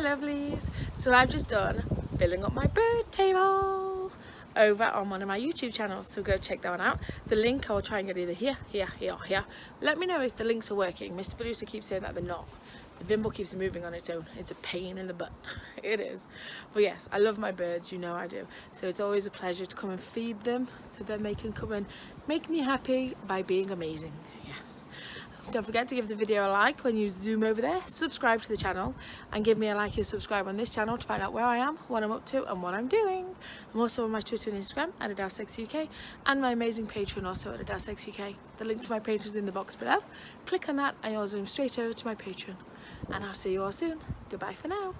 Hi lovelies, so I've just done filling up my bird table over on one of my YouTube channels, so go check that one out. The link I will try and get either here or here. Let me know if the links are working. Mr. Producer keeps saying that they're not. The Vimble keeps moving on its own. It's a pain in the butt. It is. But yes, I love my birds, you know I do. So it's always a pleasure to come and feed them so then they can come and make me happy by being amazing. Yes. Don't forget to give the video a like when you zoom over there, subscribe to the channel and give me a like and subscribe on this channel to find out where I am, what I'm up to and what I'm doing. I'm also on my Twitter and Instagram at Adelesexyuk and my amazing Patreon also at Adelesexyuk. The link to my page is in the box below. Click on that and you'll zoom straight over to my Patreon. And I'll see you all soon. Goodbye for now.